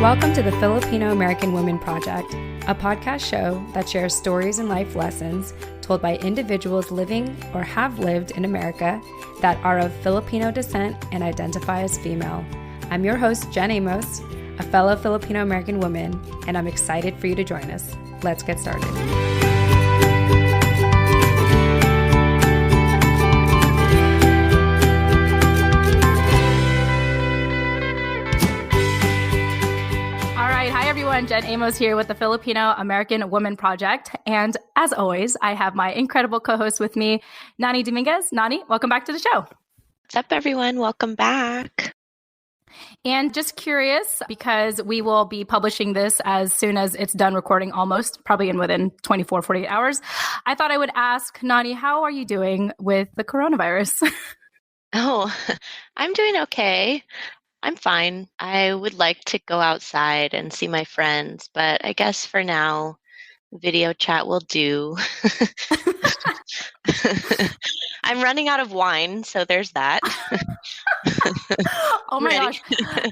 Welcome to the Filipino American Women Project, a podcast show that shares stories and life lessons told by individuals living or have lived in America that are of Filipino descent and identify as female. I'm your host, Jen Amos, a fellow Filipino American woman, and I'm excited for you to join us. Let's get started. Hi everyone, Jen Amos here with the Filipino American Women Project. And as always, I have my incredible co-host with me, Nani Dominguez. Nani, welcome back to the show. What's up everyone? Welcome back. And just curious, because we will be publishing this as soon as it's done recording, almost probably within 24, 48 hours. I thought I would ask Nani, how are you doing with the coronavirus? Oh, I'm doing okay. I'm fine. I would like to go outside and see my friends, but I guess for now, video chat will do. I'm running out of wine, so there's that. Oh my gosh.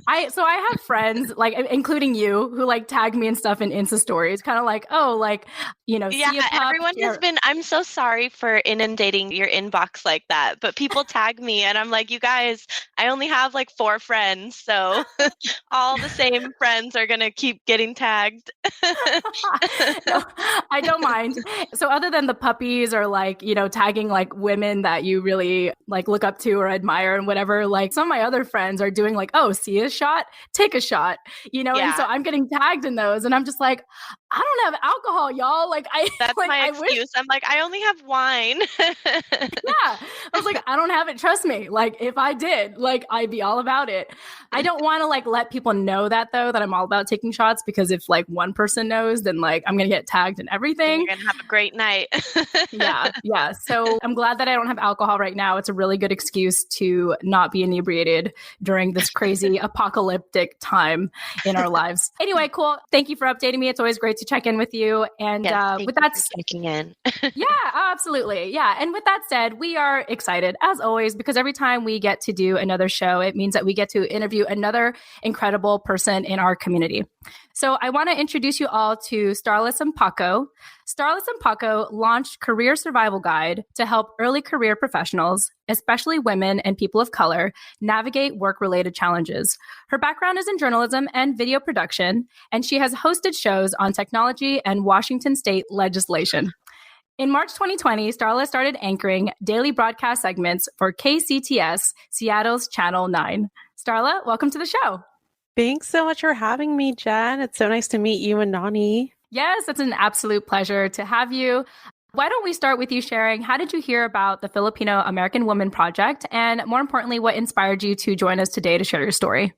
I have friends, like including you, who like tag me and stuff in Insta stories, kind of like, oh, like, you know, yeah, everyone has been, I'm so sorry for inundating your inbox like that, but people tag me and I'm like, you guys, I only have like 4 friends, so all the same friends are going to keep getting tagged. No, I don't mind. So other than the puppies or like, you know, tagging like women that you really like look up to or admire and whatever, like some of my other friends are doing like, oh, see a shot, take a shot, you know? Yeah. And so I'm getting tagged in those and I'm just like, I don't have alcohol, y'all. Like that's like, my excuse. I'm like, I only have wine. Yeah. I was like, I don't have it. Trust me. Like if I did, like I'd be all about it. I don't want to like let people know that though, that I'm all about taking shots, because if like one person knows, then like I'm going to get tagged and everything. You're going to have a great night. Yeah. So I'm glad that I don't have alcohol right now. It's a really good excuse to not be inebriated during this crazy apocalyptic time in our lives. Anyway, cool. Thank you for updating me. It's always great to check in with you. And yes, with that, checking in. Yeah, absolutely. Yeah. And with that said, we are excited as always, because every time we get to do another show, it means that we get to interview another incredible person in our community. So I want to introduce you all to Starla Sampaco. Starla Sampaco launched Career Survival Guide to help early career professionals, especially women and people of color, navigate work-related challenges. Her background is in journalism and video production, and she has hosted shows on technology and Washington state legislation. In March 2020, Starla started anchoring daily broadcast segments for KCTS, Seattle's Channel 9. Starla, welcome to the show. Thanks so much for having me, Jen. It's so nice to meet you and Nani. Yes, it's an absolute pleasure to have you. Why don't we start with you sharing, how did you hear about the Filipino American Women Project? And more importantly, what inspired you to join us today to share your story?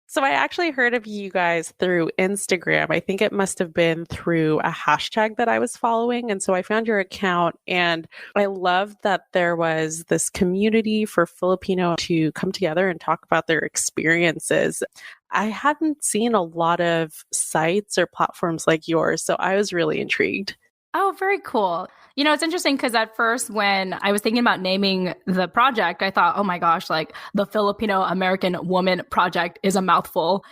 So I actually heard of you guys through Instagram. I think it must have been through a hashtag that I was following. And so I found your account and I loved that there was this community for Filipino to come together and talk about their experiences. I hadn't seen a lot of sites or platforms like yours, so I was really intrigued. Oh, very cool. You know, it's interesting because at first when I was thinking about naming the project, I thought, oh my gosh, like the Filipino American Woman Project is a mouthful.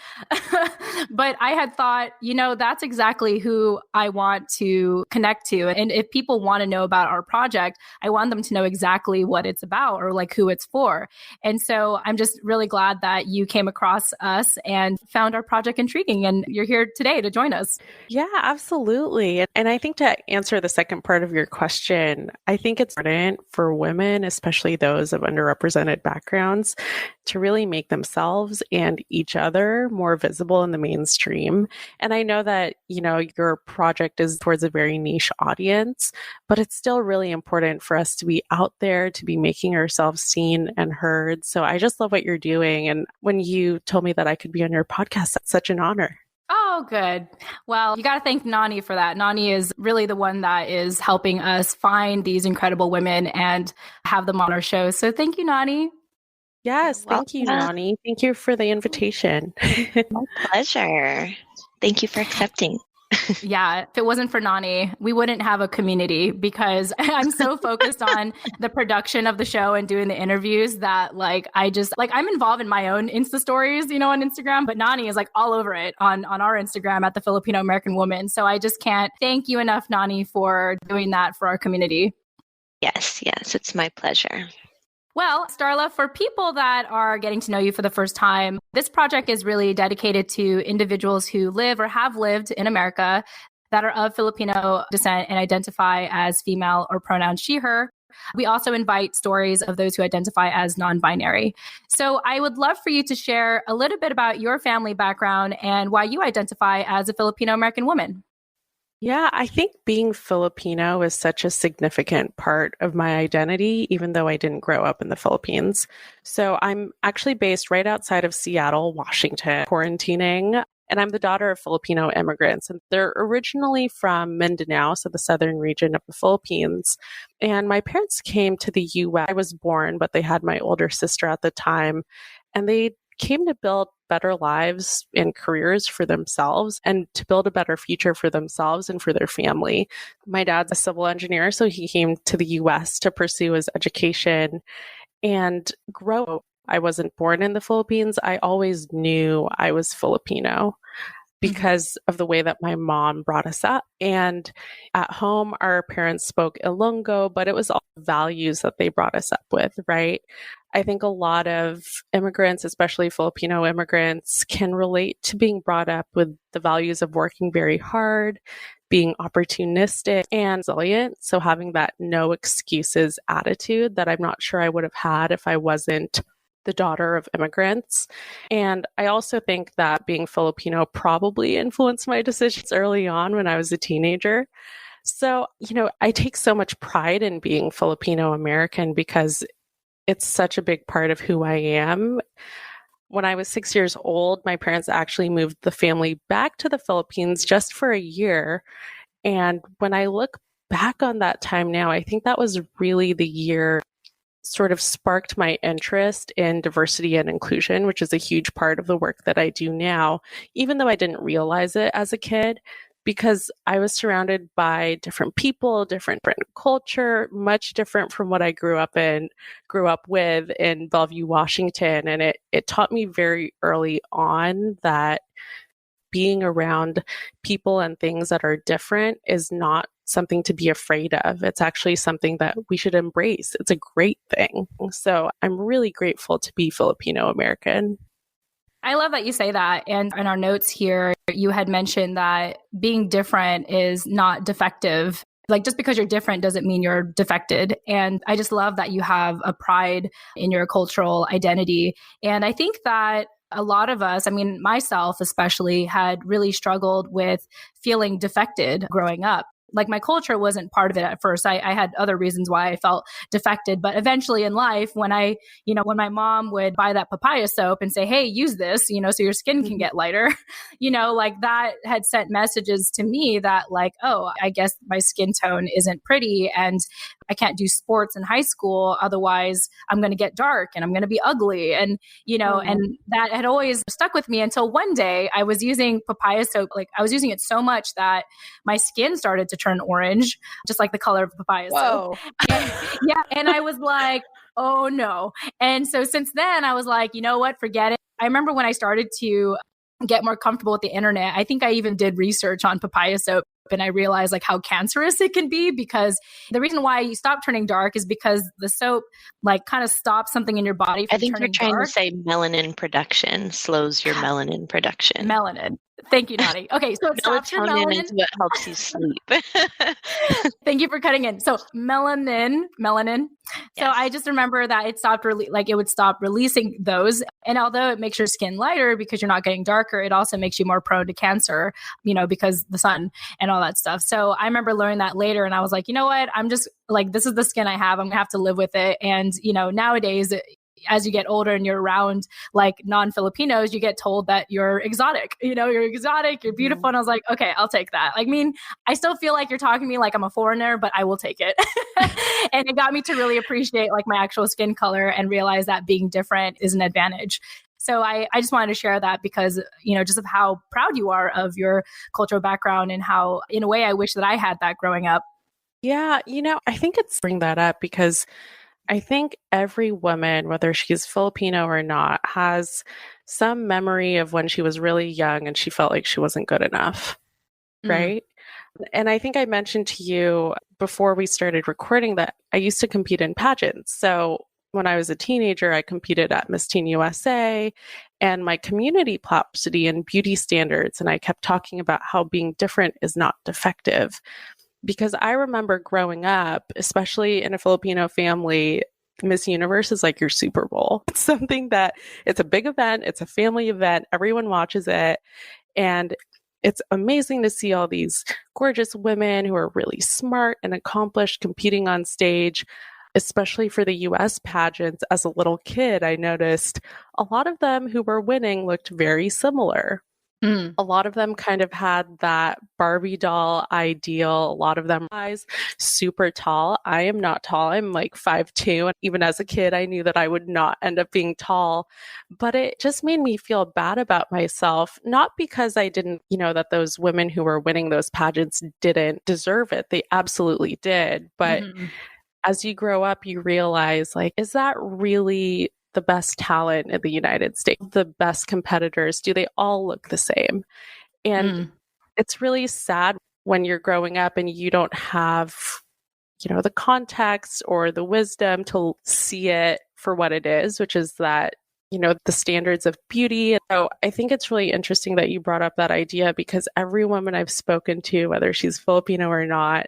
But I had thought, you know, that's exactly who I want to connect to. And if people want to know about our project, I want them to know exactly what it's about or like who it's for. And so I'm just really glad that you came across us and found our project intriguing and you're here today to join us. Yeah, absolutely. And I think to answer the second part of your question, I think it's important for women, especially those of underrepresented backgrounds, to really make themselves and each other more visible in the mainstream. And I know that, you know, your project is towards a very niche audience, but it's still really important for us to be out there, to be making ourselves seen and heard. So I just love what you're doing. And when you told me that I could be on your podcast, that's such an honor. Oh, good. Well, you got to thank Nani for that. Nani is really the one that is helping us find these incredible women and have them on our show. So thank you, Nani. Yes, thank you, Nani. Thank you for the invitation. My pleasure. Thank you for accepting. Yeah, if it wasn't for Nani, we wouldn't have a community because I'm so focused on the production of the show and doing the interviews that I'm involved in my own Insta stories, on Instagram, but Nani is all over it on our Instagram at the Filipino American Woman. So I just can't thank you enough, Nani, for doing that for our community. Yes, it's my pleasure. Well, Starla, for people that are getting to know you for the first time, this project is really dedicated to individuals who live or have lived in America that are of Filipino descent and identify as female or pronoun she, her. We also invite stories of those who identify as non-binary. So I would love for you to share a little bit about your family background and why you identify as a Filipino American woman. Yeah, I think being Filipino is such a significant part of my identity, even though I didn't grow up in the Philippines. So I'm actually based right outside of Seattle, Washington, quarantining. And I'm the daughter of Filipino immigrants. And they're originally from Mindanao, so the southern region of the Philippines. And my parents came to the U.S. I was born, but they had my older sister at the time. And they came to build better lives and careers for themselves and to build a better future for themselves and for their family. My dad's a civil engineer, so he came to the US to pursue his education and grow. I wasn't born in the Philippines. I always knew I was Filipino because of the way that my mom brought us up. And at home, our parents spoke Ilonggo, but it was all values that they brought us up with, right? I think a lot of immigrants, especially Filipino immigrants, can relate to being brought up with the values of working very hard, being opportunistic and resilient. So having that no excuses attitude that I'm not sure I would have had if I wasn't the daughter of immigrants. And I also think that being Filipino probably influenced my decisions early on when I was a teenager. So, I take so much pride in being Filipino American because it's such a big part of who I am. When I was 6 years old, my parents actually moved the family back to the Philippines just for a year. And when I look back on that time now, I think that was really the year sort of sparked my interest in diversity and inclusion, which is a huge part of the work that I do now, even though I didn't realize it as a kid, because I was surrounded by different people, different culture, much different from what I grew up with in Bellevue, Washington. And it taught me very early on that being around people and things that are different is not something to be afraid of. It's actually something that we should embrace. It's a great thing. So I'm really grateful to be Filipino American. I love that you say that. And in our notes here, you had mentioned that being different is not defective. Just because you're different doesn't mean you're defected. And I just love that you have a pride in your cultural identity. And I think that a lot of us, myself especially, had really struggled with feeling defected growing up. My culture wasn't part of it at first. I had other reasons why I felt defected, but eventually in life, when when my mom would buy that papaya soap and say, hey, use this, so your skin can get lighter, that had sent messages to me that oh, I guess my skin tone isn't pretty and I can't do sports in high school. Otherwise I'm going to get dark and I'm going to be ugly. And, and that had always stuck with me until one day I was using papaya soap. I was using it so much that my skin started to turn orange, just like the color of papaya soap. And I was like, oh no. And so since then I was like, you know what, forget it. I remember when I started to get more comfortable with the internet, I think I even did research on papaya soap. And I realized how cancerous it can be, because the reason why you stop turning dark is because the soap kind of stops something in your body from turning dark. I think you're trying to say melanin production slows your melanin production. Melanin. Thank you, Nani. Okay, so it stops your melanin. Melatonin is what helps you sleep. Thank you for cutting in. So melanin. Yes. So I just remember that it stopped it would stop releasing those. And although it makes your skin lighter because you're not getting darker, it also makes you more prone to cancer, because the sun and all that stuff. So I remember learning that later, and I was like, you know what? I'm just this is the skin I have. I'm gonna have to live with it. And nowadays, as you get older and you're around non-Filipinos, you get told that you're exotic, you're exotic, you're beautiful. And I was like, okay, I'll take that. I still feel like you're talking to me like I'm a foreigner, but I will take it. And it got me to really appreciate my actual skin color and realize that being different is an advantage. So I just wanted to share that because, just of how proud you are of your cultural background and how, in a way, I wish that I had that growing up. Yeah, I think it's bring that up because I think every woman, whether she's Filipino or not, has some memory of when she was really young and she felt like she wasn't good enough, right? And I think I mentioned to you before we started recording that I used to compete in pageants. So when I was a teenager, I competed at Miss Teen USA, and my community propensity and beauty standards. And I kept talking about how being different is not defective. Because I remember growing up, especially in a Filipino family, Miss Universe is like your Super Bowl. It's something that it's a big event. It's a family event. Everyone watches it. And it's amazing to see all these gorgeous women who are really smart and accomplished competing on stage, especially for the US pageants. As a little kid, I noticed a lot of them who were winning looked very similar. A lot of them kind of had that Barbie doll ideal. A lot of them guys super tall. I am not tall. I'm like 5'2". And even as a kid, I knew that I would not end up being tall. But it just made me feel bad about myself, not because I didn't, that those women who were winning those pageants didn't deserve it. They absolutely did. But as you grow up, you realize, like, is that really the best talent in the United States, the best competitors? Do they all look the same? And it's really sad when you're growing up and you don't have, the context or the wisdom to see it for what it is, which is that, the standards of beauty. So I think it's really interesting that you brought up that idea, because every woman I've spoken to, whether she's Filipino or not,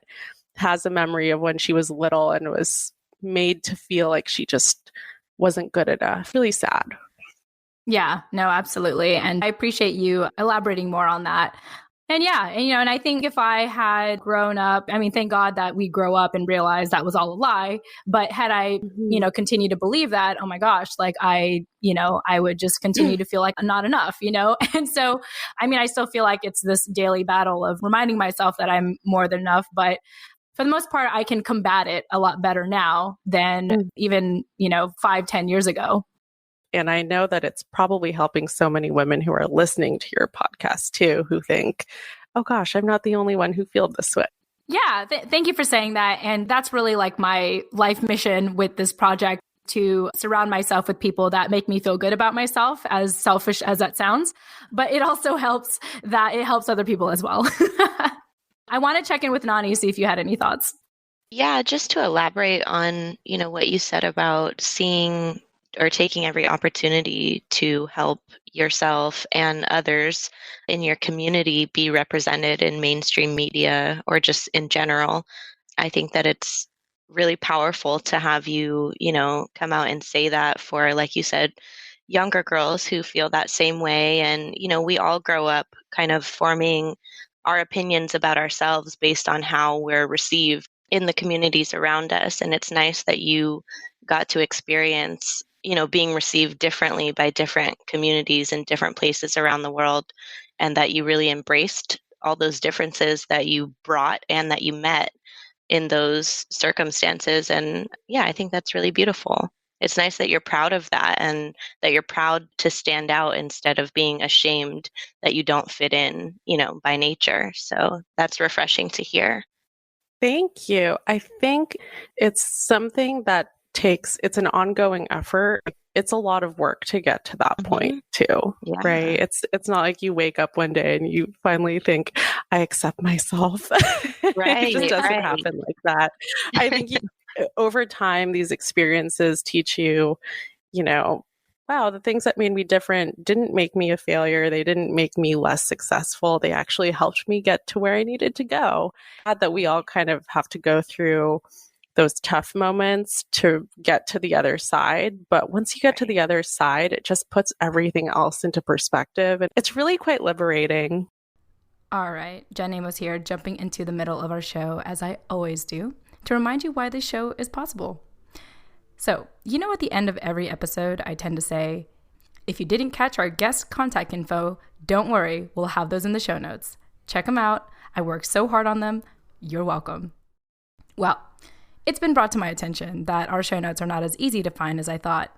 has a memory of when she was little and was made to feel like she just wasn't good enough. Really sad. Yeah, no, absolutely. And I appreciate you elaborating more on that. And and I think if I had grown up, thank God that we grow up and realize that was all a lie. But had I, continued to believe that, oh my gosh, like I would just continue to feel like I'm not enough, And so, I still feel like it's this daily battle of reminding myself that I'm more than enough. But for the most part, I can combat it a lot better now than even, 5-10 years ago. And I know that it's probably helping so many women who are listening to your podcast too, who think, oh gosh, I'm not the only one who feels this way. Yeah, thank you for saying that. And that's really like my life mission with this project, to surround myself with people that make me feel good about myself, as selfish as that sounds. But it also helps that it helps other people as well. I want to check in with Nani, see if you had any thoughts. Yeah, just to elaborate on, what you said about seeing or taking every opportunity to help yourself and others in your community be represented in mainstream media or just in general. I think that it's really powerful to have you, come out and say that for, like you said, younger girls who feel that same way. And, we all grow up kind of forming our opinions about ourselves based on how we're received in the communities around us. And it's nice that you got to experience, being received differently by different communities in different places around the world, and that you really embraced all those differences that you brought and that you met in those circumstances. And yeah, I think that's really beautiful. It's nice that you're proud of that and that you're proud to stand out instead of being ashamed that you don't fit in, by nature. So that's refreshing to hear. Thank you. I think it's something that it's an ongoing effort. It's a lot of work to get to that point too, right? It's not like you wake up one day and you finally think, I accept myself. Right. It just doesn't happen like that. I think over time, these experiences teach you, wow, the things that made me different didn't make me a failure. They didn't make me less successful. They actually helped me get to where I needed to go. That we all kind of have to go through those tough moments to get to the other side. But once you get to the other side, it just puts everything else into perspective. And it's really quite liberating. All right. Jen Amos here, jumping into the middle of our show, as I always do, to remind you why this show is possible. So, at the end of every episode, I tend to say, if you didn't catch our guest contact info, don't worry, we'll have those in the show notes. Check them out. I worked so hard on them. You're welcome. Well, it's been brought to my attention that our show notes are not as easy to find as I thought.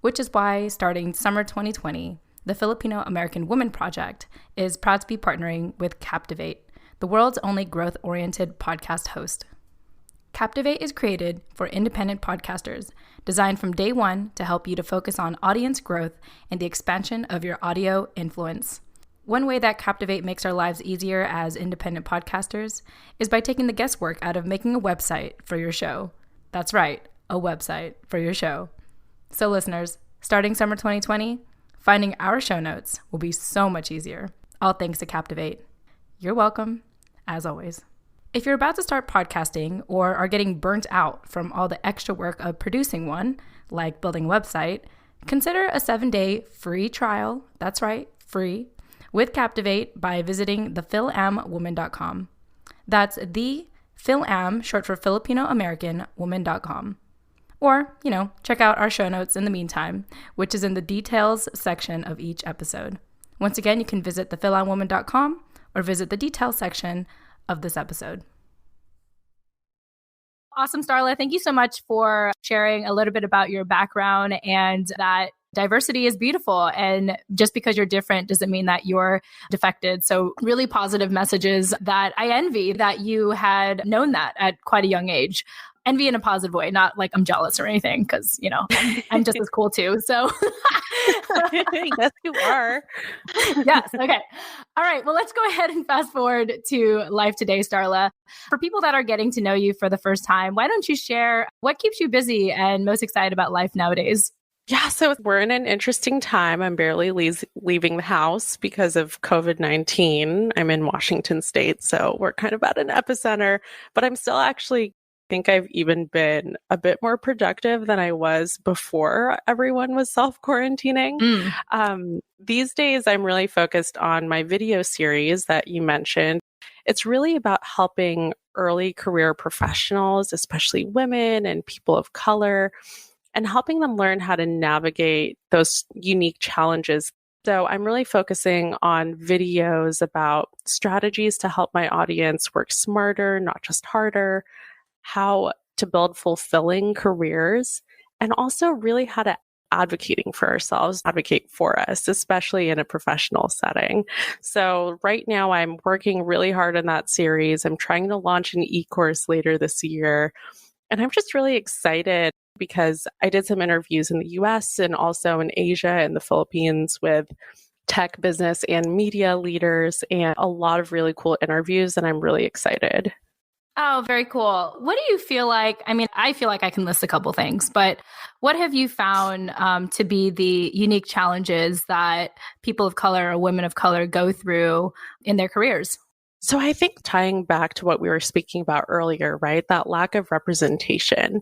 which is why starting summer 2020, the Filipino American Women Project is proud to be partnering with Captivate, the world's only growth-oriented podcast host. Captivate is created for independent podcasters, designed from day one to help you to focus on audience growth and the expansion of your audio influence. One way that Captivate makes our lives easier as independent podcasters is by taking the guesswork out of making a website for your show. That's right, a website for your show. So listeners, starting summer 2020, finding our show notes will be so much easier. All thanks to Captivate. You're welcome, as always. If you're about to start podcasting or are getting burnt out from all the extra work of producing one, like building a website, consider a 7-day free trial, that's right, free, with Captivate by visiting thefil-am-woman.com. That's the Fil-Am, short for Filipino American Woman.com. Or, check out our show notes in the meantime, which is in the details section of each episode. Once again, you can visit thefil-am-woman.com or visit the details section of this episode. Awesome, Starla. Thank you so much for sharing a little bit about your background and that diversity is beautiful. And just because you're different doesn't mean that you're defected. So really positive messages that I envy that you had known that at quite a young age. Envy in a positive way, not like I'm jealous or anything, because, I'm just as cool too. So yes, you are. Yes. Okay. All right. Well, let's go ahead and fast forward to life today, Starla. For people that are getting to know you for the first time, why don't you share what keeps you busy and most excited about life nowadays? Yeah, so we're in an interesting time. I'm barely leaving the house because of COVID-19. I'm in Washington State, so we're kind of at an epicenter, but I'm still actually think I've even been a bit more productive than I was before everyone was self-quarantining. These days, I'm really focused on my video series that you mentioned. It's really about helping early career professionals, especially women and people of color, and helping them learn how to navigate those unique challenges. So I'm really focusing on videos about strategies to help my audience work smarter, not just harder, how to build fulfilling careers, and also really how to advocate for us, especially in a professional setting. So right now I'm working really hard on that series. I'm trying to launch an e-course later this year. And I'm just really excited because I did some interviews in the US and also in Asia and the Philippines with tech, business, and media leaders, and a lot of really cool interviews. And I'm really excited. Oh, very cool. What do you feel like? I mean, I feel like I can list a couple things, but what have you found to be the unique challenges that people of color or women of color go through in their careers? So I think tying back to what we were speaking about earlier, right? That lack of representation.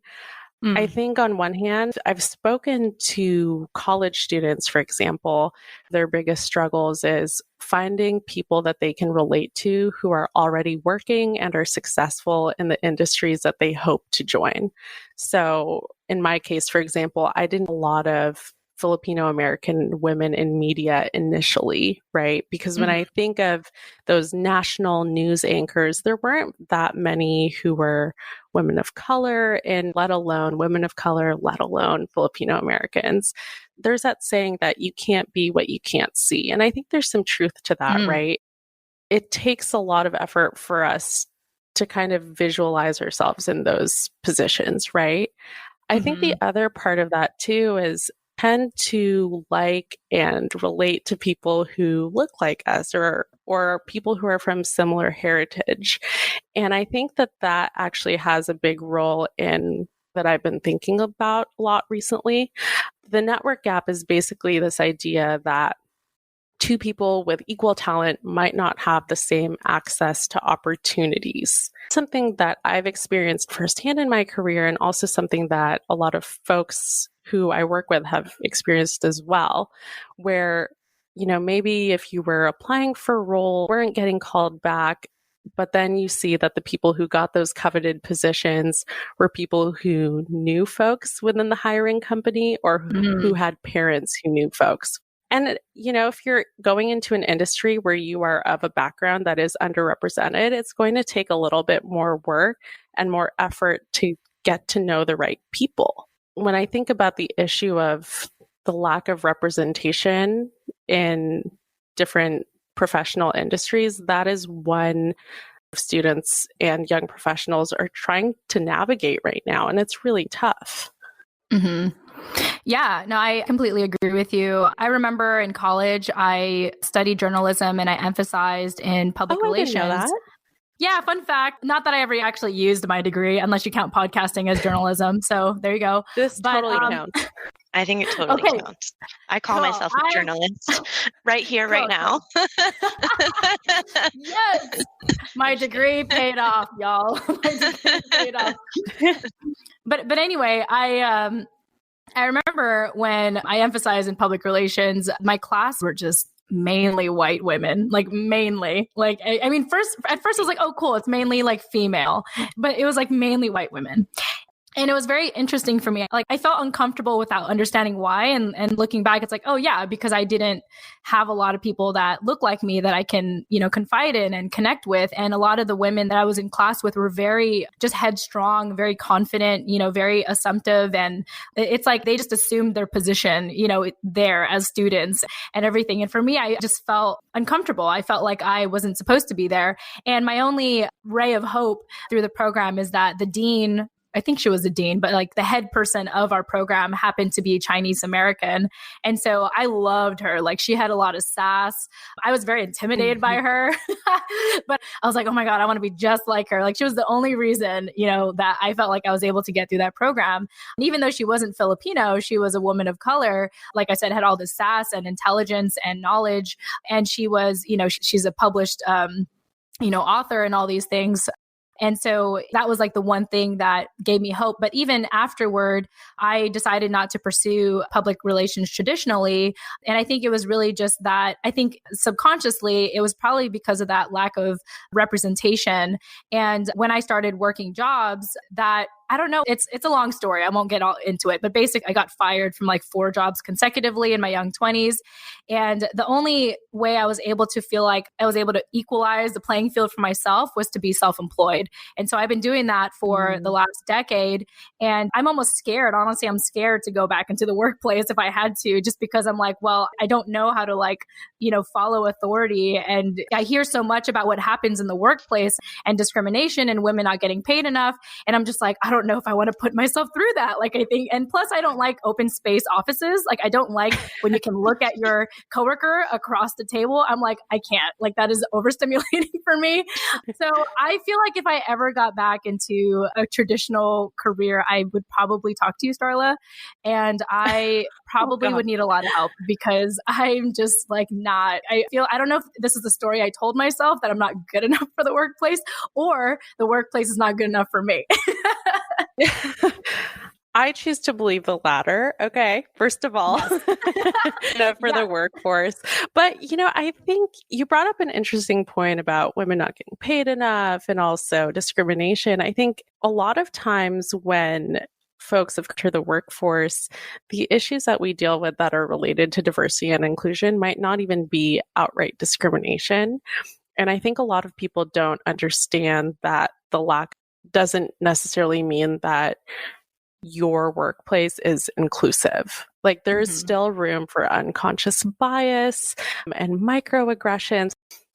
I think on one hand, I've spoken to college students, for example, their biggest struggles is finding people that they can relate to who are already working and are successful in the industries that they hope to join. So in my case, for example, I did a lot of Filipino American women in media initially, right? Because when I think of those national news anchors, there weren't that many who were women of color, and let alone women of color, let alone Filipino Americans. There's that saying that you can't be what you can't see. And I think there's some truth to that, right? It takes a lot of effort for us to kind of visualize ourselves in those positions, right? I think the other part of that too is tend to like and relate to people who look like us or people who are from similar heritage. And I think that that actually has a big role in that I've been thinking about a lot recently. The network gap is basically this idea that two people with equal talent might not have the same access to opportunities. Something that I've experienced firsthand in my career, and also something that a lot of folks who I work with have experienced as well, where, maybe if you were applying for a role, weren't getting called back, but then you see that the people who got those coveted positions were people who knew folks within the hiring company or who had parents who knew folks. And, if you're going into an industry where you are of a background that is underrepresented, it's going to take a little bit more work and more effort to get to know the right people. When I think about the issue of the lack of representation in different professional industries, that is one students and young professionals are trying to navigate right now. And it's really tough. Mm-hmm. Yeah, no, I completely agree with you. I remember in college, I studied journalism and I emphasized in public relations. I didn't know that. Yeah, fun fact. Not that I ever actually used my degree, unless you count podcasting as journalism. So there you go. This totally counts. I think it totally counts. I call myself a journalist right here, right now. Yes, my degree paid off, y'all. My degree paid off. But anyway, I remember when I emphasized in public relations, my class were just mainly white women, like mainly. Like, I mean, at first I was like, oh, cool, it's mainly like female, but it was like mainly white women. And it was very interesting for me. Like, I felt uncomfortable without understanding why. And looking back, it's like, oh yeah, because I didn't have a lot of people that look like me that I can, confide in and connect with. And a lot of the women that I was in class with were very just headstrong, very confident, very assumptive. And it's like they just assumed their position, there as students and everything. And for me, I just felt uncomfortable. I felt like I wasn't supposed to be there. And my only ray of hope through the program is that the dean, I think she was the dean, but like the head person of our program happened to be Chinese American. And so I loved her. Like, she had a lot of sass. I was very intimidated by her, but I was like, oh my God, I want to be just like her. Like, she was the only reason, that I felt like I was able to get through that program. And even though she wasn't Filipino, she was a woman of color. Like I said, had all the sass and intelligence and knowledge. And she was, she's a published, author and all these things. And so that was like the one thing that gave me hope. But even afterward, I decided not to pursue public relations traditionally. And I think it was really just that, I think subconsciously, it was probably because of that lack of representation. And when I started working jobs, that I don't know. It's a long story. I won't get all into it. But basically, I got fired from like 4 jobs consecutively in my young 20s. And the only way I was able to feel like I was able to equalize the playing field for myself was to be self-employed. And so I've been doing that for the last decade. And I'm almost scared. Honestly, I'm scared to go back into the workplace if I had to, just because I'm like, well, I don't know how to follow authority. And I hear so much about what happens in the workplace and discrimination and women not getting paid enough. And I'm just like, I don't know if I want to put myself through that. Like, I think, and plus I don't like open space offices. Like, I don't like when you can look at your coworker across the table. I'm like, I can't, like, that is overstimulating for me. So I feel like if I ever got back into a traditional career, I would probably talk to you, Starla. And I probably would need a lot of help because I'm just like I don't know if this is the story I told myself, that I'm not good enough for the workplace, or the workplace is not good enough for me. I choose to believe the latter. Okay. First of all, yes. For the workforce. But, I think you brought up an interesting point about women not getting paid enough and also discrimination. I think a lot of times when folks have entered the workforce, the issues that we deal with that are related to diversity and inclusion might not even be outright discrimination. And I think a lot of people don't understand that the lack doesn't necessarily mean that your workplace is inclusive. Like, there's still room for unconscious bias and microaggressions,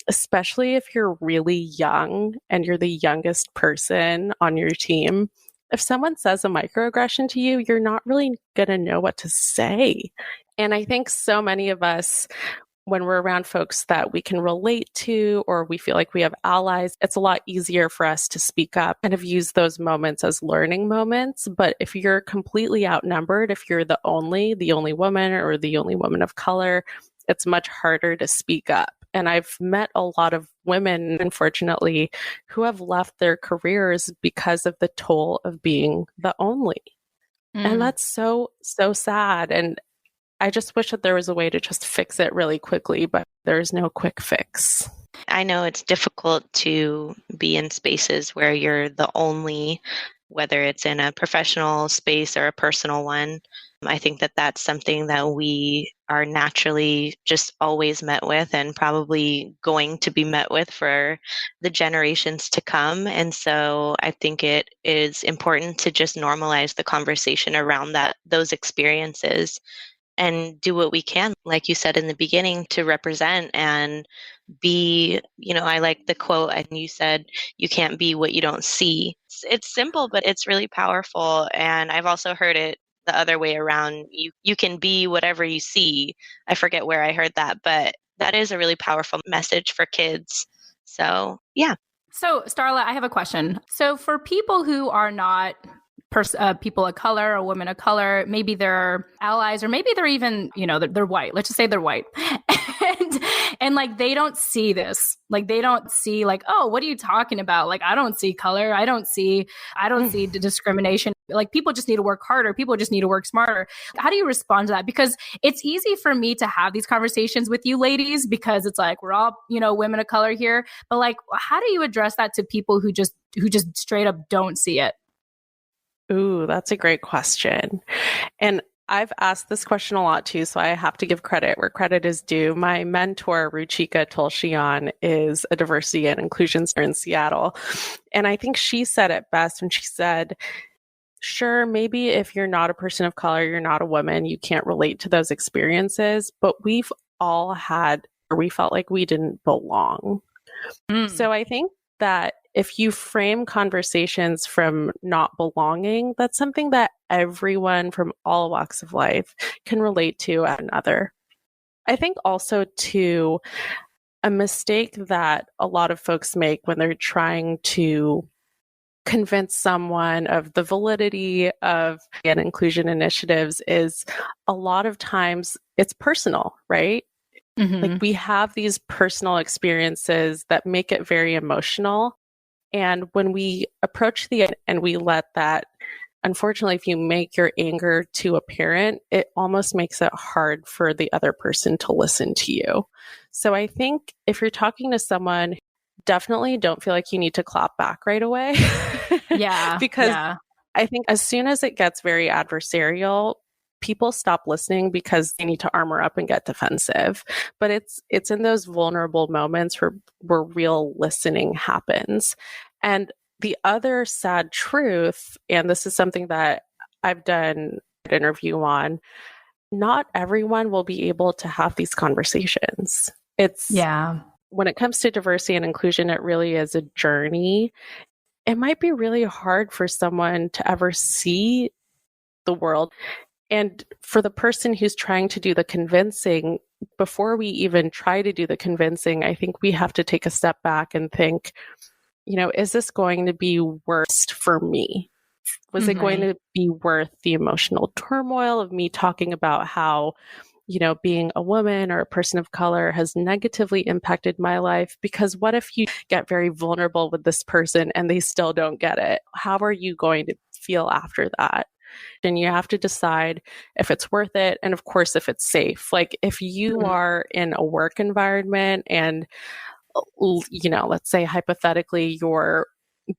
especially if you're really young and you're the youngest person on your team. If someone says a microaggression to you, you're not really going to know what to say. And I think so many of us, when we're around folks that we can relate to or we feel like we have allies, it's a lot easier for us to speak up and have used those moments as learning moments. But if you're completely outnumbered, if you're the only woman or the only woman of color, it's much harder to speak up. And I've met a lot of women, unfortunately, who have left their careers because of the toll of being the only. And that's so, so sad. And I just wish that there was a way to just fix it really quickly, but there's no quick fix. I know it's difficult to be in spaces where you're the only, whether it's in a professional space or a personal one. I think that that's something that we are naturally just always met with and probably going to be met with for the generations to come. And so I think it is important to just normalize the conversation around those experiences. and do what we can, like you said in the beginning, to represent and be, I like the quote, and you said, you can't be what you don't see. It's simple, but it's really powerful. And I've also heard it the other way around. You can be whatever you see. I forget where I heard that, but that is a really powerful message for kids. So, yeah. So, Starla, I have a question. So, for people who are not people of color or women of color, maybe they're allies, or maybe they're even, they're white. Let's just say they're white. and like, they don't see this. Like, they don't see like, oh, what are you talking about? Like, I don't see color. I don't see the discrimination. Like, people just need to work harder. People just need to work smarter. How do you respond to that? Because it's easy for me to have these conversations with you ladies, because it's like, we're all, women of color here. But like, how do you address that to people who just straight up don't see it? Ooh, that's a great question. And I've asked this question a lot too, so I have to give credit where credit is due. My mentor, Ruchika Tolshian, is a diversity and inclusion center in Seattle. And I think she said it best when she said, sure, maybe if you're not a person of color, you're not a woman, you can't relate to those experiences, but we've all had, or we felt like we didn't belong. So I think that if you frame conversations from not belonging, that's something that everyone from all walks of life can relate to at another. I think also too, a mistake that a lot of folks make when they're trying to convince someone of the validity of inclusion initiatives is a lot of times it's personal, right? Mm-hmm. Like, we have these personal experiences that make it very emotional. And when we approach and we let that, unfortunately, if you make your anger too apparent, it almost makes it hard for the other person to listen to you. So I think if you're talking to someone, definitely don't feel like you need to clap back right away. Yeah. Because I think as soon as it gets very adversarial, people stop listening because they need to armor up and get defensive. But it's in those vulnerable moments where real listening happens. And the other sad truth, and this is something that I've done an interview on, not everyone will be able to have these conversations. When it comes to diversity and inclusion, it really is a journey. It might be really hard for someone to ever see the world. And for the person who's trying to do the convincing, before we even try to do the convincing, I think we have to take a step back and think, is this going to be worse for me? Was it going to be worth the emotional turmoil of me talking about how, being a woman or a person of color has negatively impacted my life? Because what if you get very vulnerable with this person and they still don't get it? How are you going to feel after that? And you have to decide if it's worth it. And of course, if it's safe. Like, if you are in a work environment and, let's say hypothetically, you're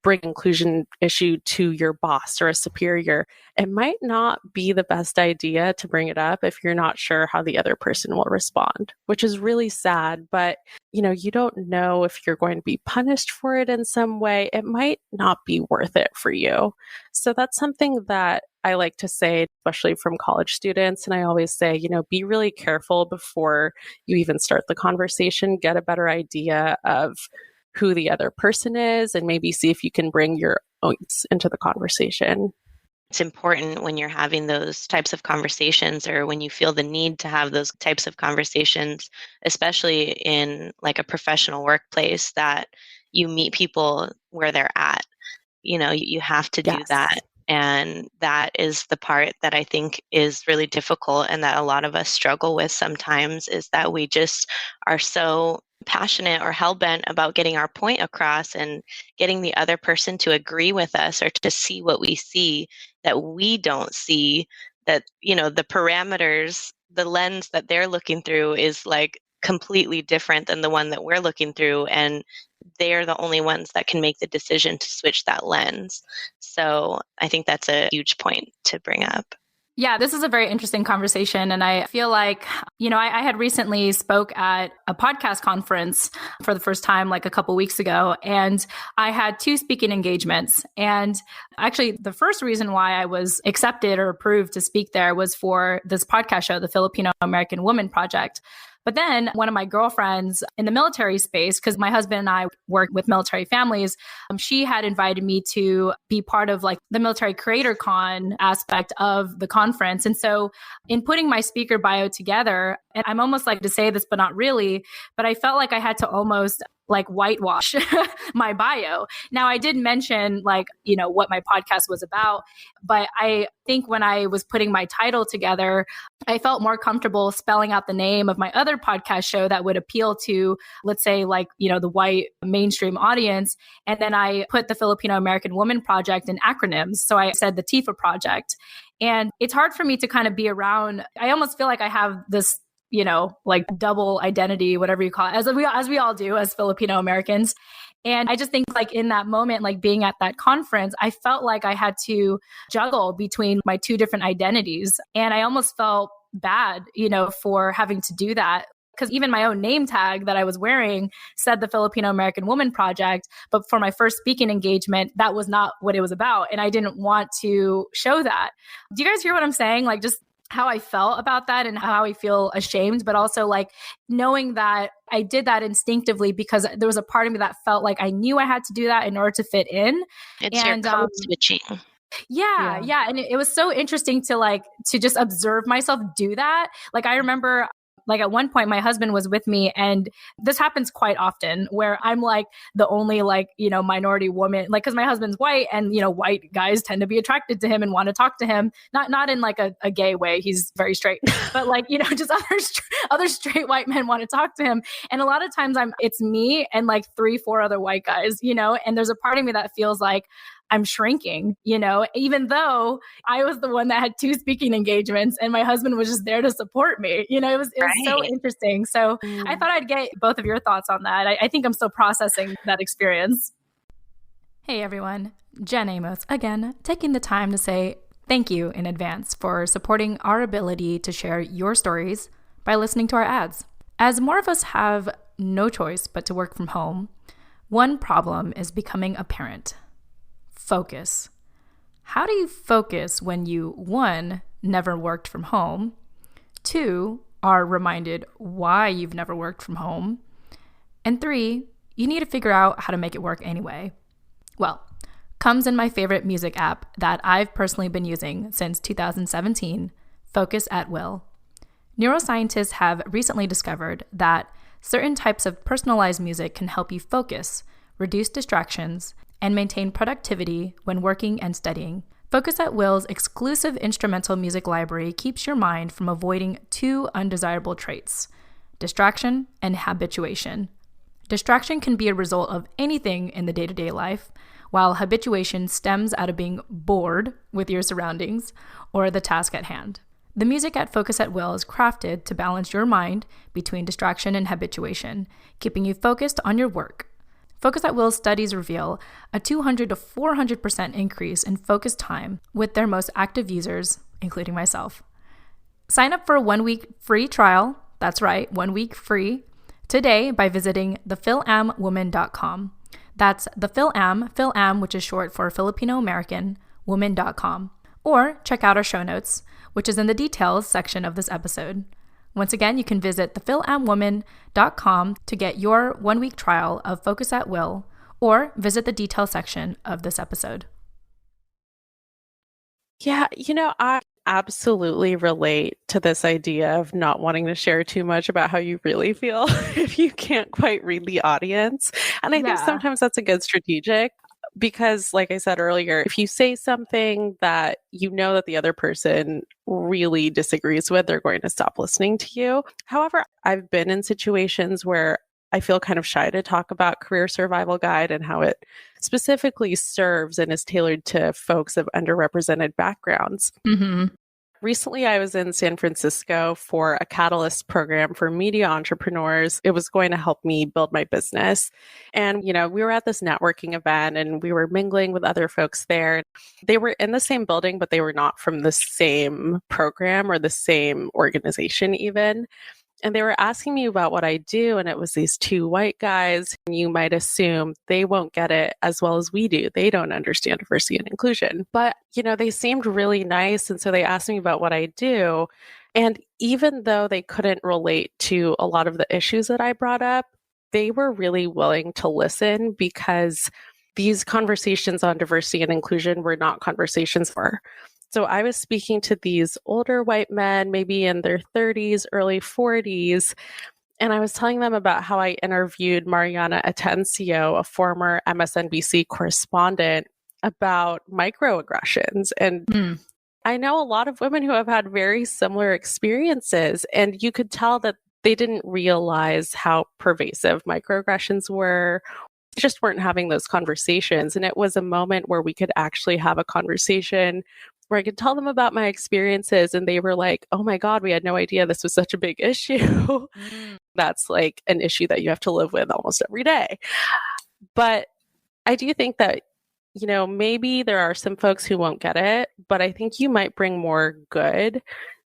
bring inclusion issue to your boss or a superior, it might not be the best idea to bring it up if you're not sure how the other person will respond, which is really sad. But, you don't know if you're going to be punished for it in some way. It might not be worth it for you. So that's something that I like to say, especially from college students. And I always say, be really careful before you even start the conversation, get a better idea of who the other person is, and maybe see if you can bring your own into the conversation. It's important when you're having those types of conversations, or when you feel the need to have those types of conversations, especially in like a professional workplace, that you meet people where they're at. You have to do that. And that is the part that I think is really difficult, and that a lot of us struggle with sometimes, is that we just are so passionate or hell-bent about getting our point across and getting the other person to agree with us or to see what we see that we don't see, that, the parameters, the lens that they're looking through is like completely different than the one that we're looking through. And they're the only ones that can make the decision to switch that lens. So I think that's a huge point to bring up. Yeah, this is a very interesting conversation. And I feel like, I had recently spoke at a podcast conference for the first time, like a couple weeks ago, and I had 2 speaking engagements. And actually, the first reason why I was accepted or approved to speak there was for this podcast show, the Filipino American Women Project. But then one of my girlfriends in the military space, because my husband and I work with military families, she had invited me to be part of like the military creator con aspect of the conference. And so in putting my speaker bio together, and I'm almost like to say this, but not really, but I felt like I had to almost like whitewash my bio. Now I did mention like, what my podcast was about, but I think when I was putting my title together, I felt more comfortable spelling out the name of my other podcast show that would appeal to, let's say like, the white mainstream audience. And then I put the Filipino American Women Project in acronyms. So I said the TFAW Project. And it's hard for me to kind of be around. I almost feel like I have this like double identity, whatever you call it, as we all do as Filipino Americans. And I just think like in that moment, like being at that conference, I felt like I had to juggle between my 2 different identities. And I almost felt bad, for having to do that. Because even my own name tag that I was wearing said the Filipino American Women Project. But for my first speaking engagement, that was not what it was about. And I didn't want to show that. Do you guys hear what I'm saying? Like just how I felt about that and how I feel ashamed, but also like knowing that I did that instinctively because there was a part of me that felt like I knew I had to do that in order to fit in. It's your code switching. Yeah. And it was so interesting to just observe myself do that. Like I remember like at one point my husband was with me, and this happens quite often where I'm like the only minority woman, like, cause my husband's white and, white guys tend to be attracted to him and want to talk to him. Not in like a gay way. He's very straight, but like, just other straight white men want to talk to him. And a lot of times it's me and like 3-4 other white guys, and there's a part of me that feels like I'm shrinking, even though I was the one that had 2 speaking engagements and my husband was just there to support me. It was so interesting. So I thought I'd get both of your thoughts on that. I think I'm still processing that experience. Hey, everyone. Jen Amos, again, taking the time to say thank you in advance for supporting our ability to share your stories by listening to our ads. As more of us have no choice but to work from home, one problem is becoming apparent. Focus. How do you focus when you, 1, never worked from home, 2, are reminded why you've never worked from home, and 3, you need to figure out how to make it work anyway? Well, comes in my favorite music app that I've personally been using since 2017, Focus at Will. Neuroscientists have recently discovered that certain types of personalized music can help you focus, reduce distractions, and maintain productivity when working and studying. Focus at Will's exclusive instrumental music library keeps your mind from avoiding 2 undesirable traits: distraction and habituation. Distraction can be a result of anything in the day-to-day life, while habituation stems out of being bored with your surroundings or the task at hand. The music at Focus at Will is crafted to balance your mind between distraction and habituation, keeping you focused on your work. Focus at Will studies reveal a 200 to 400% increase in focus time with their most active users, including myself. Sign up for a 1-week free trial, that's right, 1 week free, today by visiting thefil-am-woman.com. That's the Fil-Am, which is short for Filipino American, woman.com. Or check out our show notes, which is in the details section of this episode. Once again, you can visit thefil-am-woman.com to get your 1-week trial of Focus at Will, or visit the details section of this episode. Yeah, I absolutely relate to this idea of not wanting to share too much about how you really feel if you can't quite read the audience. And I think sometimes that's a good strategic. Because like I said earlier, if you say something that you know that the other person really disagrees with, they're going to stop listening to you. However, I've been in situations where I feel kind of shy to talk about Career Survival Guide and how it specifically serves and is tailored to folks of underrepresented backgrounds. Mm-hmm. Recently, I was in San Francisco for a Catalyst program for media entrepreneurs. It was going to help me build my business. And, we were at this networking event and we were mingling with other folks there. They were in the same building, but they were not from the same program or the same organization even. And they were asking me about what I do. And it was these two white guys. And you might assume they won't get it as well as we do. They don't understand diversity and inclusion. But, they seemed really nice. And so they asked me about what I do. And even though they couldn't relate to a lot of the issues that I brought up, they were really willing to listen because these conversations on diversity and inclusion were not conversations for. So I was speaking to these older white men, maybe in their 30s, early 40s, and I was telling them about how I interviewed Mariana Atencio, a former MSNBC correspondent, about microaggressions. And I know a lot of women who have had very similar experiences, and you could tell that they didn't realize how pervasive microaggressions were. Just weren't having those conversations. And it was a moment where we could actually have a conversation where I could tell them about my experiences and they were like, oh my God, we had no idea this was such a big issue. That's like an issue that you have to live with almost every day. But I do think that, maybe there are some folks who won't get it, but I think you might bring more good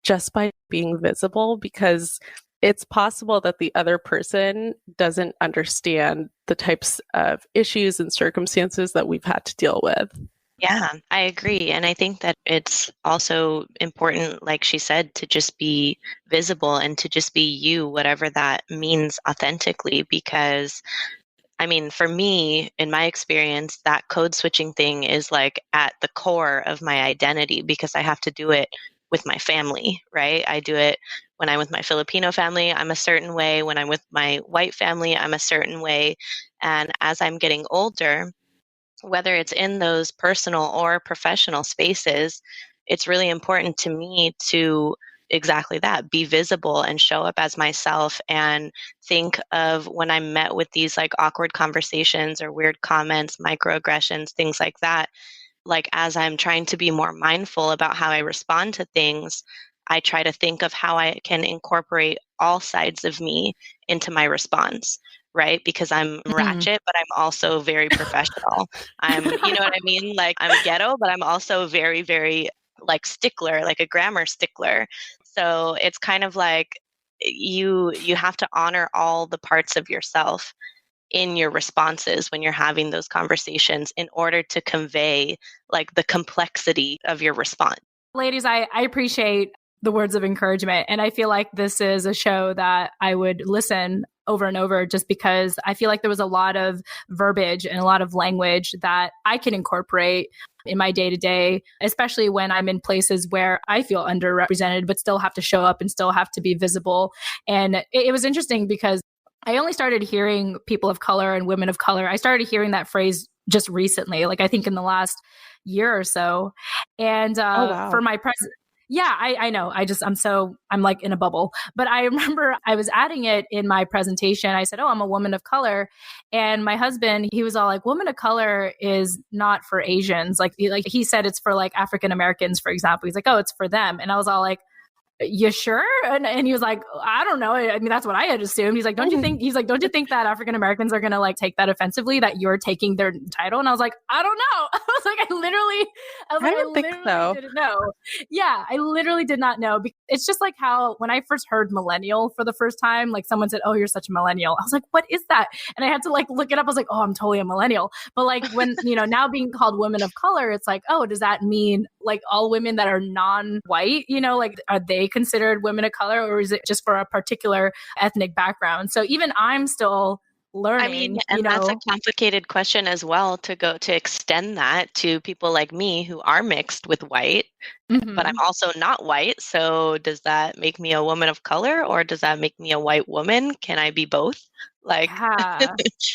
just by being visible, because it's possible that the other person doesn't understand the types of issues and circumstances that we've had to deal with. Yeah, I agree. And I think that it's also important, like she said, to just be visible and to just be you, whatever that means authentically. Because, for me, in my experience, that code switching thing is like at the core of my identity because I have to do it with my family, right? I do it when I'm with my Filipino family, I'm a certain way. When I'm with my white family, I'm a certain way. And as I'm getting older, whether it's in those personal or professional spaces, it's really important to me to exactly that, be visible and show up as myself, and think of when I'm met with these like awkward conversations or weird comments, microaggressions, things like that. Like as I'm trying to be more mindful about how I respond to things, I try to think of how I can incorporate all sides of me into my response. Right? Because I'm ratchet, but I'm also very professional. You know what I mean? Like I'm ghetto, but I'm also very, very like stickler, like a grammar stickler. So it's kind of like you have to honor all the parts of yourself in your responses when you're having those conversations in order to convey like the complexity of your response. Ladies, I appreciate the words of encouragement. And I feel like this is a show that I would listen over and over just because I feel like there was a lot of verbiage and a lot of language that I can incorporate in my day-to-day, especially when I'm in places where I feel underrepresented, but still have to show up and still have to be visible. And it was interesting because I only started hearing people of color and women of color. I started hearing that phrase just recently, like I think in the last year or so. And for my president, yeah, I know. I'm like in a bubble. But I remember I was adding it in my presentation. I said, oh, I'm a woman of color. And my husband, he was all like, woman of color is not for Asians. Like he said, it's for like African Americans, for example. He's like, oh, it's for them. And I was all like, you sure? And he was like, I don't know. I mean, that's what I had assumed. He's like, don't you think that African Americans are going to like take that offensively, that you're taking their title? And I was like, I don't know. I was like, I literally didn't know. Yeah, I literally did not know. It's just like how when I first heard millennial for the first time, like someone said, oh, you're such a millennial. I was like, what is that? And I had to like look it up. I was like, oh, I'm totally a millennial. But like when, now being called women of color, it's like, oh, does that mean like all women that are non-white, like are they considered women of color, or is it just for a particular ethnic background? So even I'm still learning. That's a complicated question as well to extend that to people like me who are mixed with white, but I'm also not white. So does that make me a woman of color, or does that make me a white woman? Can I be both? Like,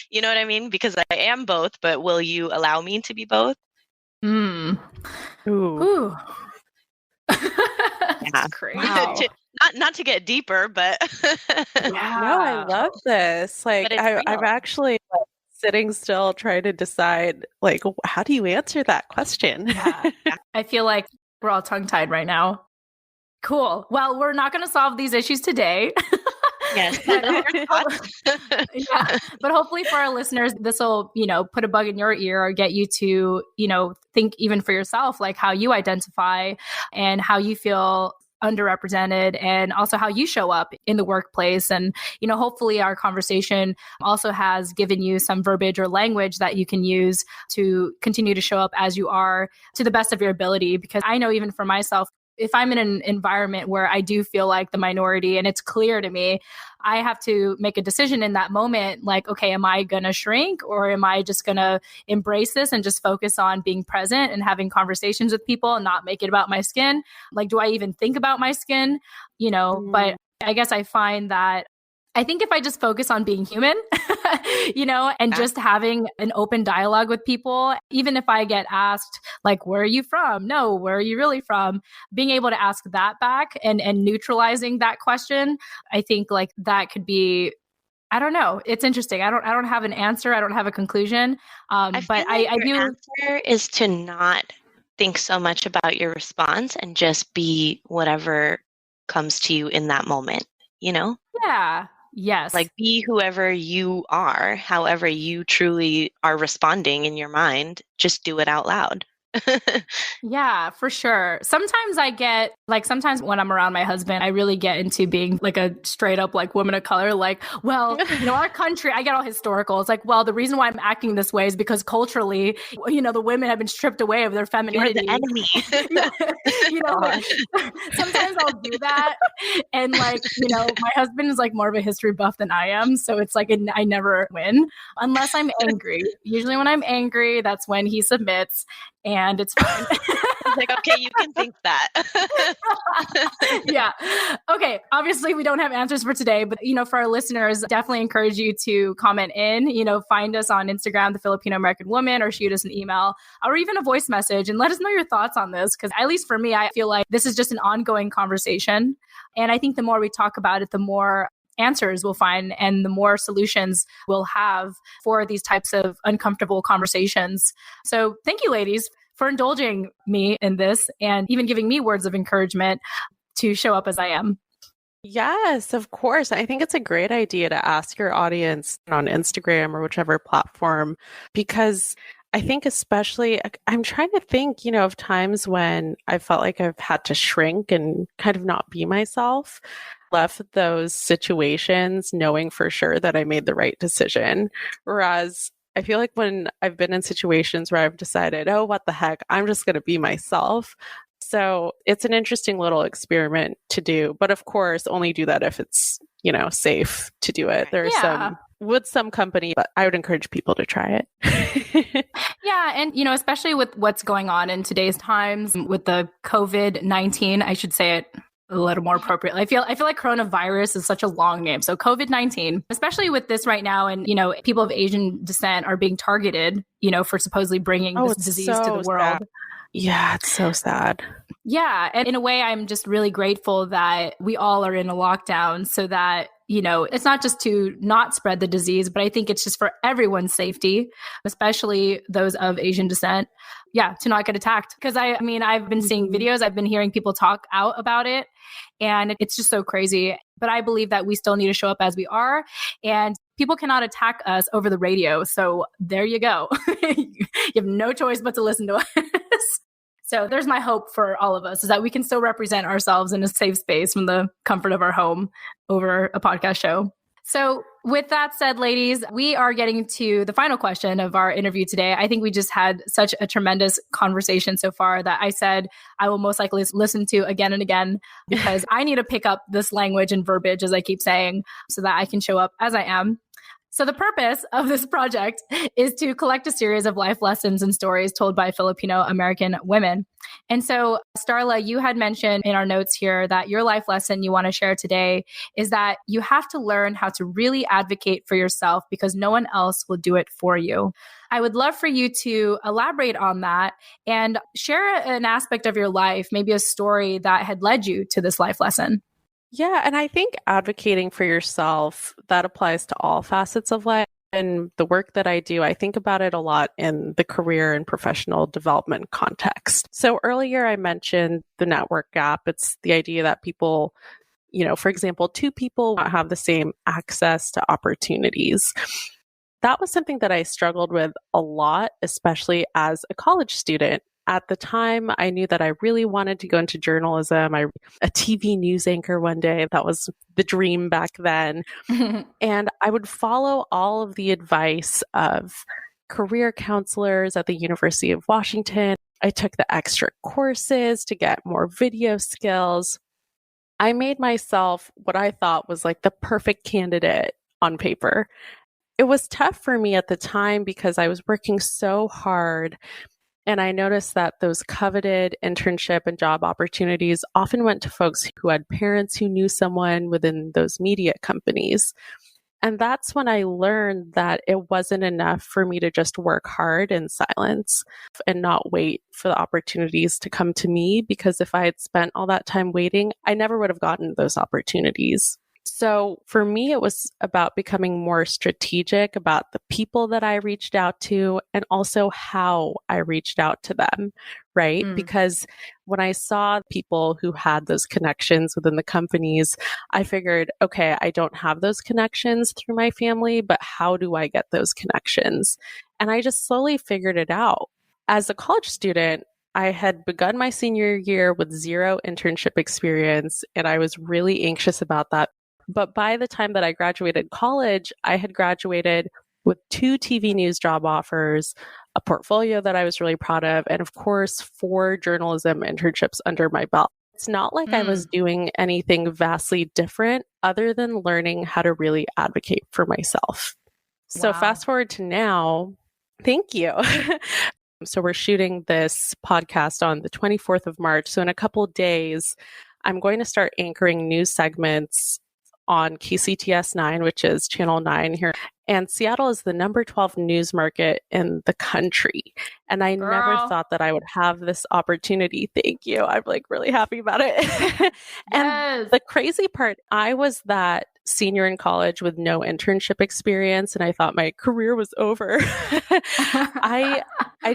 you know what I mean? Because I am both, but will you allow me to be both? Ooh. Yeah. Crazy. Wow. Not to get deeper, but No, I love this. Like I'm actually like, sitting still trying to decide like how do you answer that question? I feel like we're all tongue-tied right now. Cool. Well, we're not going to solve these issues today. Yes. Yeah. But hopefully for our listeners, this will, put a bug in your ear or get you to, think even for yourself, like how you identify and how you feel underrepresented and also how you show up in the workplace. And, hopefully our conversation also has given you some verbiage or language that you can use to continue to show up as you are to the best of your ability. Because I know even for myself, if I'm in an environment where I do feel like the minority and it's clear to me, I have to make a decision in that moment. Like, okay, am I going to shrink or am I just going to embrace this and just focus on being present and having conversations with people and not make it about my skin? Like, do I even think about my skin? But I guess I find that I think if I just focus on being human, and just having an open dialogue with people, even if I get asked, like, where are you from? No, where are you really from? Being able to ask that back and neutralizing that question, I think like that could be, I don't know. It's interesting. I don't have an answer. I don't have a conclusion. But I do. Answer is to not think so much about your response and just be whatever comes to you in that moment, Yeah. Yes. Like be whoever you are, however you truly are responding in your mind, just do it out loud. Yeah, for sure. Sometimes sometimes when I'm around my husband, I really get into being like a straight up like woman of color. Like, well, our country, I get all historical. It's like, well, the reason why I'm acting this way is because culturally, the women have been stripped away of their femininity. You're the enemy. Sometimes I'll do that. And like, my husband is like more of a history buff than I am. So it's like, I never win unless I'm angry. Usually when I'm angry, that's when he submits. And it's fine. It's like, okay, you can think that. Yeah. Okay. Obviously, we don't have answers for today, but, for our listeners, definitely encourage you to comment in, find us on Instagram, The Filipino American Woman, or shoot us an email or even a voice message and let us know your thoughts on this. Because at least for me, I feel like this is just an ongoing conversation. And I think the more we talk about it, the more answers we'll find and the more solutions we'll have for these types of uncomfortable conversations. So thank you, ladies, for indulging me in this and even giving me words of encouragement to show up as I am. Yes, of course. I think it's a great idea to ask your audience on Instagram or whichever platform, because I think especially, I'm trying to think, of times when I felt like I've had to shrink and kind of not be myself. Left those situations knowing for sure that I made the right decision. Whereas I feel like when I've been in situations where I've decided, oh, what the heck, I'm just going to be myself. So it's an interesting little experiment to do. But of course, only do that if it's, safe to do it. There's some company, but I would encourage people to try it. Yeah. And, especially with what's going on in today's times with the COVID-19, I should say it a little more appropriately. I feel like coronavirus is such a long name. So COVID-19, especially with this right now, and people of Asian descent are being targeted, for supposedly bringing this disease to the world. Sad. Yeah, it's so sad. Yeah. And in a way, I'm just really grateful that we all are in a lockdown so that, it's not just to not spread the disease, but I think it's just for everyone's safety, especially those of Asian descent. Yeah, to not get attacked. Because I've been seeing videos, I've been hearing people talk out about it, and it's just so crazy. But I believe that we still need to show up as we are, and people cannot attack us over the radio. So there you go. You have no choice but to listen to us. So there's my hope for all of us, is that we can still represent ourselves in a safe space from the comfort of our home over a podcast show. So with that said, ladies, we are getting to the final question of our interview today. I think we just had such a tremendous conversation so far that I said I will most likely listen to again and again, because I need to pick up this language and verbiage, as I keep saying, so that I can show up as I am. So the purpose of this project is to collect a series of life lessons and stories told by Filipino American women. And so, Starla, you had mentioned in our notes here that your life lesson you want to share today is that you have to learn how to really advocate for yourself because no one else will do it for you. I would love for you to elaborate on that and share an aspect of your life, maybe a story that had led you to this life lesson. Yeah, and I think advocating for yourself, that applies to all facets of life. And the work that I do, I think about it a lot in the career and professional development context. So earlier I mentioned the network gap. It's the idea that people, for example, two people don't have the same access to opportunities. That was something that I struggled with a lot, especially as a college student. At the time, I knew that I really wanted to go into journalism. A TV news anchor one day, that was the dream back then. And I would follow all of the advice of career counselors at the University of Washington. I took the extra courses to get more video skills. I made myself what I thought was like the perfect candidate on paper. It was tough for me at the time because I was working so hard. And I noticed that those coveted internship and job opportunities often went to folks who had parents who knew someone within those media companies. And that's when I learned that it wasn't enough for me to just work hard in silence and not wait for the opportunities to come to me, because if I had spent all that time waiting, I never would have gotten those opportunities. So for me, it was about becoming more strategic about the people that I reached out to and also how I reached out to them, right? Because when I saw people who had those connections within the companies, I figured, okay, I don't have those connections through my family, but how do I get those connections? And I just slowly figured it out. As a college student, I had begun my senior year with zero internship experience, and I was really anxious about that. But by the time that I graduated college, I had graduated with 2 TV news job offers, a portfolio that I was really proud of, and of course, 4 journalism internships under my belt. It's not like I was doing anything vastly different other than learning how to really advocate for myself. So fast forward to now, thank you. So we're shooting this podcast on the 24th of March. So in a couple of days, I'm going to start anchoring news segments on KCTS 9, which is Channel 9 here. And Seattle is the number 12 news market in the country. And I never thought that I would have this opportunity. Thank you. I'm like really happy about it. And the crazy part, I was that senior in college with no internship experience, and I thought my career was over. I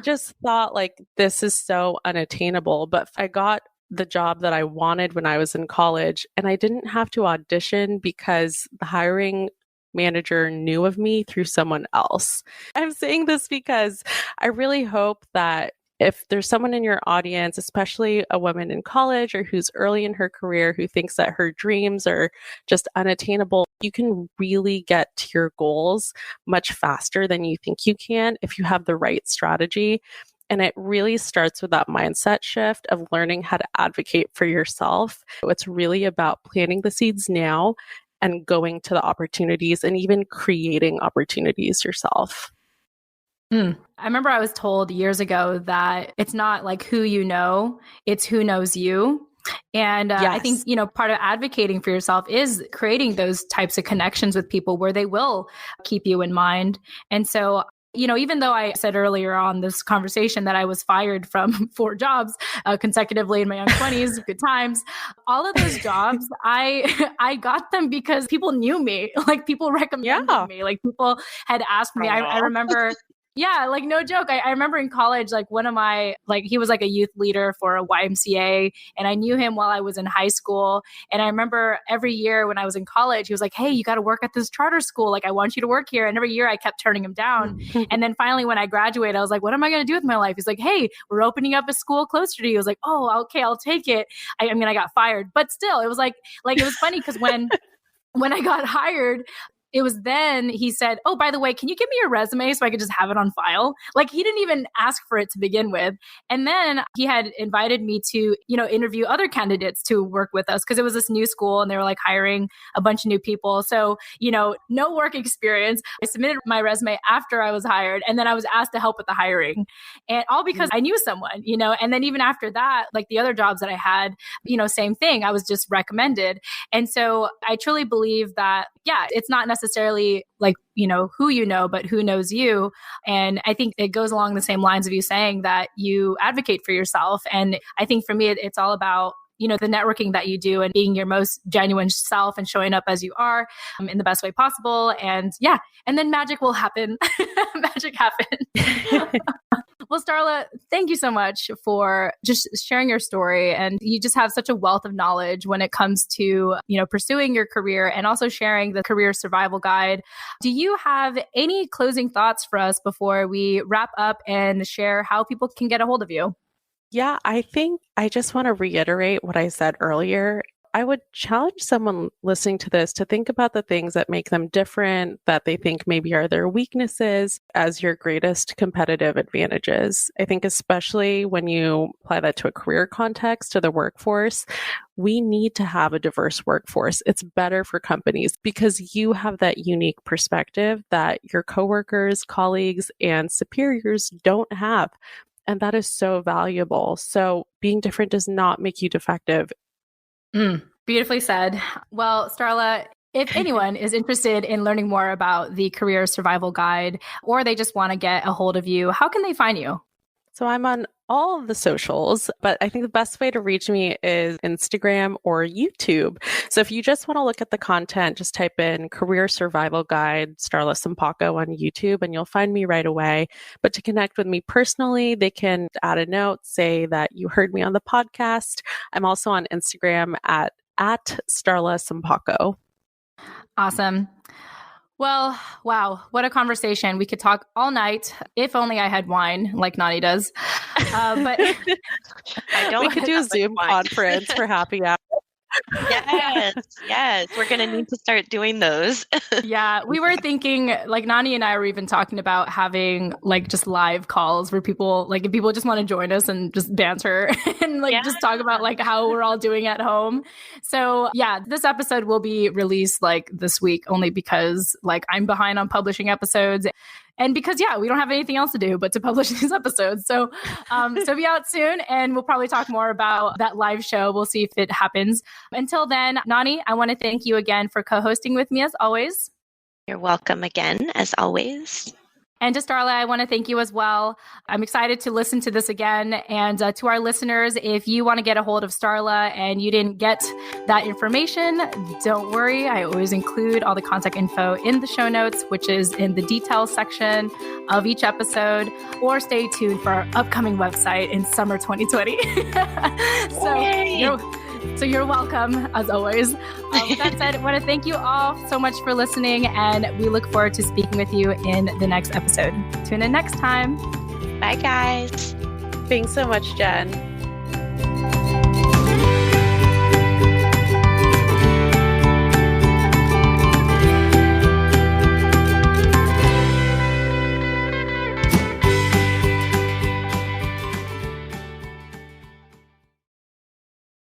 just thought like, this is so unattainable. But I got the job that I wanted when I was in college, and I didn't have to audition because the hiring manager knew of me through someone else. I'm saying this because I really hope that if there's someone in your audience, especially a woman in college or who's early in her career who thinks that her dreams are just unattainable, you can really get to your goals much faster than you think you can if you have the right strategy. And it really starts with that mindset shift of learning how to advocate for yourself. It's really about planting the seeds now and going to the opportunities and even creating opportunities yourself. I remember I was told years ago that it's not like who you know, it's who knows you. And I think, part of advocating for yourself is creating those types of connections with people where they will keep you in mind. And so even though I said earlier on this conversation that I was fired from 4 jobs consecutively in my young 20s, good times, all of those jobs, I got them because people knew me, like people recommended me, like people had asked me. I remember Yeah, like no joke. I remember in college, like one of my, like he was like a youth leader for a YMCA, and I knew him while I was in high school. And I remember every year when I was in college, he was like, hey, you got to work at this charter school. Like I want you to work here. And every year I kept turning him down. And then finally when I graduated, I was like, what am I going to do with my life? He's like, hey, we're opening up a school closer to you. I was like, oh, okay, I'll take it. I mean, I got fired, but still it was like it was funny because when I got hired, it was then he said, oh, by the way, can you give me your resume so I could just have it on file? Like he didn't even ask for it to begin with. And then he had invited me to, interview other candidates to work with us because it was this new school and they were like hiring a bunch of new people. So, no work experience. I submitted my resume after I was hired, and then I was asked to help with the hiring, and all because I knew someone, and then even after that, like the other jobs that I had, same thing. I was just recommended. And so I truly believe that, yeah, it's not necessarily like, who you know, but who knows you. And I think it goes along the same lines of you saying that you advocate for yourself. And I think for me, it's all about, the networking that you do and being your most genuine self and showing up as you are in the best way possible. And yeah, and then magic will happen. Magic happens. Well, Starla, thank you so much for just sharing your story. And you just have such a wealth of knowledge when it comes to, pursuing your career and also sharing the career survival guide. Do you have any closing thoughts for us before we wrap up and share how people can get a hold of you? Yeah, I think I just want to reiterate what I said earlier. I would challenge someone listening to this to think about the things that make them different, that they think maybe are their weaknesses as your greatest competitive advantages. I think especially when you apply that to a career context, to the workforce, we need to have a diverse workforce. It's better for companies because you have that unique perspective that your coworkers, colleagues, and superiors don't have. And that is so valuable. So being different does not make you defective. Beautifully said. Well, Starla, if anyone is interested in learning more about the Career Survival Guide, or they just want to get a hold of you, how can they find you? So I'm on all of the socials, but I think the best way to reach me is Instagram or YouTube. So if you just want to look at the content, just type in Career Survival Guide, Starla Sampaco on YouTube, and you'll find me right away. But to connect with me personally, they can add a note, say that you heard me on the podcast. I'm also on Instagram at Starla Sampaco. Awesome. Well, wow, what a conversation. We could talk all night. If only I had wine like Nani does. But we could do a Zoom conference for happy hour. Yes. We're going to need to start doing those. Yeah, we were thinking, like Nani and I were even talking about having like just live calls where people, like if people just want to join us and just banter and just talk about like how we're all doing at home. So yeah, this episode will be released like this week only because like I'm behind on publishing episodes. And because, we don't have anything else to do but to publish these episodes. So be out soon, and we'll probably talk more about that live show. We'll see if it happens. Until then, Nani, I want to thank you again for co-hosting with me as always. You're welcome again, as always. And to Starla, I want to thank you as well. I'm excited to listen to this again. And to our listeners, if you want to get a hold of Starla and you didn't get that information, don't worry. I always include all the contact info in the show notes, which is in the details section of each episode, or stay tuned for our upcoming website in summer 2020. So you're welcome, as always. With that said, I want to thank you all so much for listening, and we look forward to speaking with you in the next episode. Tune in next time. Bye, guys. Thanks so much, Jen.